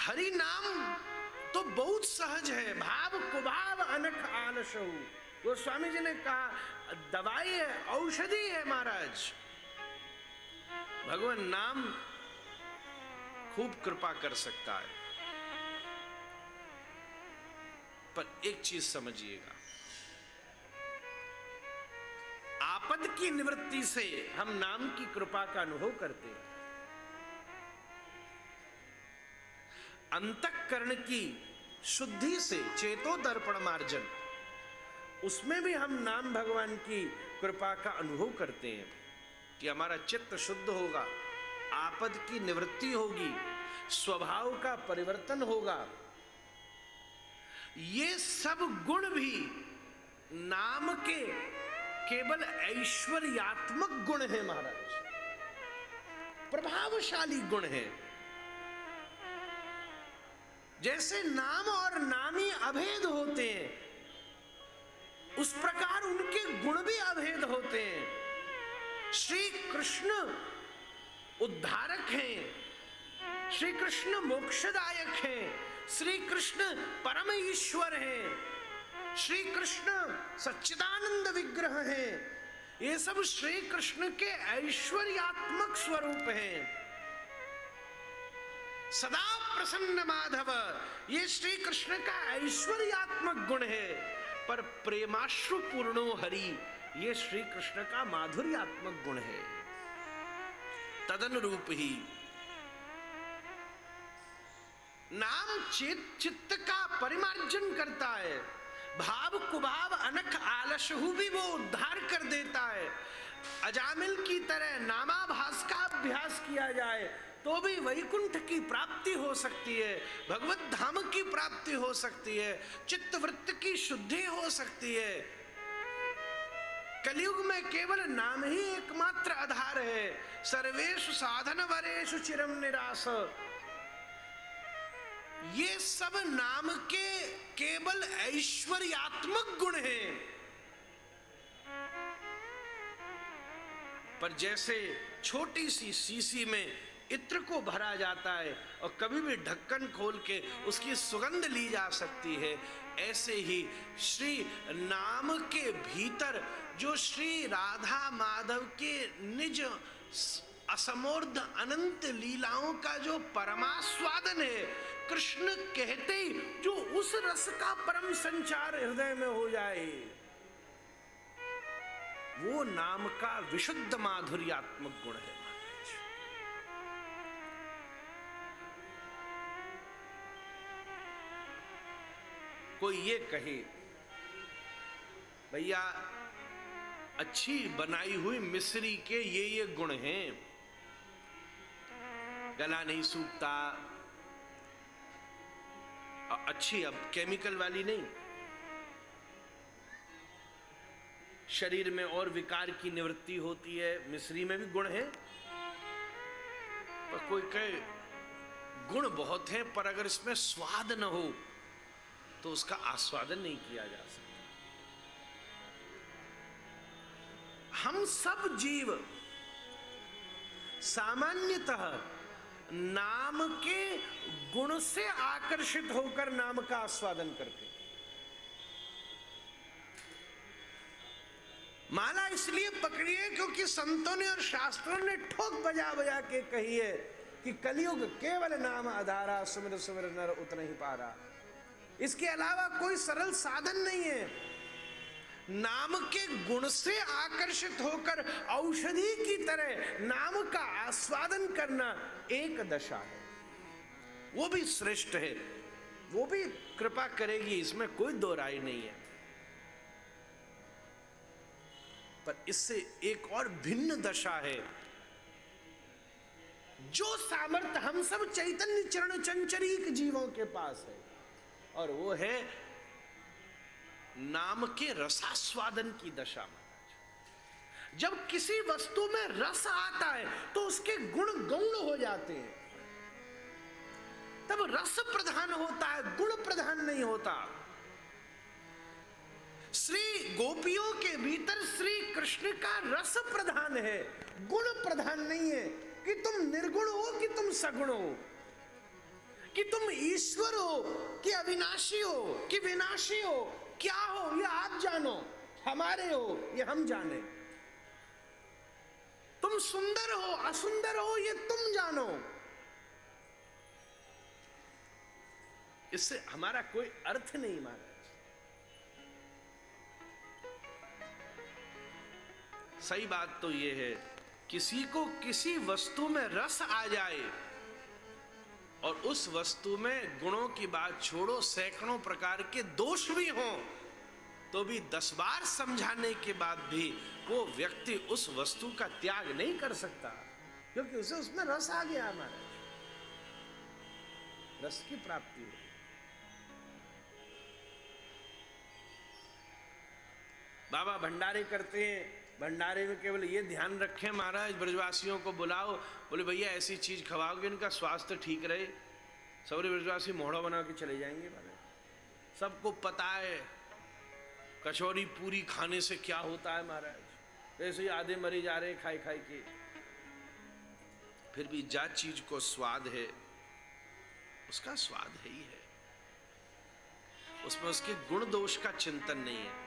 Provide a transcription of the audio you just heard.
हरि नाम तो बहुत सहज है, भाव कुभाव अनख आलसहु। गोस्वामी जी ने कहा दवाई है, औषधि है महाराज। भगवान नाम खूब कृपा कर सकता है, पर एक चीज समझिएगा, आपद की निवृत्ति से हम नाम की कृपा का अनुभव करते हैं, अंतःकरण की शुद्धि से चेतो दर्पण मार्जन, उसमें भी हम नाम भगवान की कृपा का अनुभव करते हैं कि हमारा चित्त शुद्ध होगा, आपद की निवृत्ति होगी, स्वभाव का परिवर्तन होगा। ये सब गुण भी नाम के केवल ऐश्वर्यात्मक गुण है महाराज, प्रभावशाली गुण है। जैसे नाम और नामी अभेद होते हैं, उस प्रकार उनके गुण भी अभेद होते हैं। श्री कृष्ण उद्धारक हैं, श्री कृष्ण मोक्षदायक हैं, श्री कृष्ण परम ईश्वर हैं, श्री कृष्ण सच्चिदानंद विग्रह हैं। ये सब श्री कृष्ण के ऐश्वर्यात्मक स्वरूप हैं। सदा प्रसन्न माधव, ये श्री कृष्ण का ऐश्वर्यात्मक गुण है। पर प्रेमाश्रु पूर्णो हरि, ये श्री कृष्ण का माधुर्यात्मक गुण है। तदनुरूप ही नाम चित्त का परिमार्जन करता है, भाव कुभाव अनख आलसहु भी वो उद्धार कर देता है। अजामिल की तरह नामाभास का अभ्यास किया जाए तो भी वैकुंठ की प्राप्ति हो सकती है, भगवत धाम की प्राप्ति हो सकती है, चित्तवृत्त की शुद्धि हो सकती है। कलयुग में केवल नाम ही एकमात्र आधार है। सर्वेषु साधन वरेषु चिरम निराश, ये सब नाम के केवल ऐश्वर्यात्मक गुण हैं। पर जैसे छोटी सी शीशी में इत्र को भरा जाता है और कभी भी ढक्कन खोल के उसकी सुगंध ली जा सकती है, ऐसे ही श्री नाम के भीतर जो श्री राधा माधव के निज असमोर्ध अनंत लीलाओं का जो परमास्वादन है, कृष्ण कहते ही जो उस रस का परम संचार हृदय में हो जाए, वो नाम का विशुद्ध माधुर्यात्मक गुण है। कोई ये कहे भैया अच्छी बनाई हुई मिश्री के ये गुण हैं, गला नहीं सूखता, अच्छी अब केमिकल वाली नहीं, शरीर में और विकार की निवृत्ति होती है, मिश्री में भी गुण है। पर कोई कहे गुण बहुत हैं पर अगर इसमें स्वाद न हो तो उसका आस्वादन नहीं किया जा सकता। हम सब जीव सामान्यतः नाम के गुण से आकर्षित होकर नाम का आस्वादन करते हैं। माला इसलिए पकड़ी है क्योंकि संतों ने और शास्त्रों ने ठोक बजा बजा के कही है कि कलयुग केवल नाम आधारा, सुमिर सुमिर नर उतना ही पारा। इसके अलावा कोई सरल साधन नहीं है। नाम के गुण से आकर्षित होकर औषधि की तरह नाम का आस्वादन करना एक दशा है, वो भी श्रेष्ठ है, वो भी कृपा करेगी, इसमें कोई दो राय नहीं है। पर इससे एक और भिन्न दशा है, जो सामर्थ्य हम सब चैतन्य चरण चंचरीक जीवों के पास है, और वो है नाम के रसास्वादन की दशा। महाराज जब किसी वस्तु में रस आता है तो उसके गुण गौण हो जाते हैं, तब रस प्रधान होता है, गुण प्रधान नहीं होता। श्री गोपियों के भीतर श्री कृष्ण का रस प्रधान है, गुण प्रधान नहीं है कि तुम निर्गुण हो कि तुम सगुण हो, कि तुम ईश्वर हो कि अविनाशी हो कि विनाशी हो, क्या हो ये आप जानो, हमारे हो ये हम जाने। तुम सुंदर हो असुंदर हो ये तुम जानो। इससे हमारा कोई अर्थ नहीं महाराज। सही बात तो ये है, किसी को किसी वस्तु में रस आ जाए और उस वस्तु में गुणों की बात छोड़ो, सैकड़ों प्रकार के दोष भी हों, तो भी 10 बार समझाने के बाद भी वो व्यक्ति उस वस्तु का त्याग नहीं कर सकता, क्योंकि उसे उसमें रस आ गया। हमारा रस की प्राप्ति हुई। बाबा भंडारे करते हैं, भंडारे में केवल ये ध्यान रखें महाराज ब्रजवासियों को बुलाओ, बोले भैया ऐसी चीज खवाओगे इनका स्वास्थ्य ठीक रहे। सबरे ब्रजवासी मोहड़ा बना के चले जाएंगे महाराज। सबको पता है कचौरी पूरी खाने से क्या होता है महाराज, ऐसे ही आधे मरे जा रहे खाई खाई के। फिर भी जा चीज को स्वाद है उसका स्वाद है ही है, उसमें उसके गुण दोष का चिंतन नहीं है।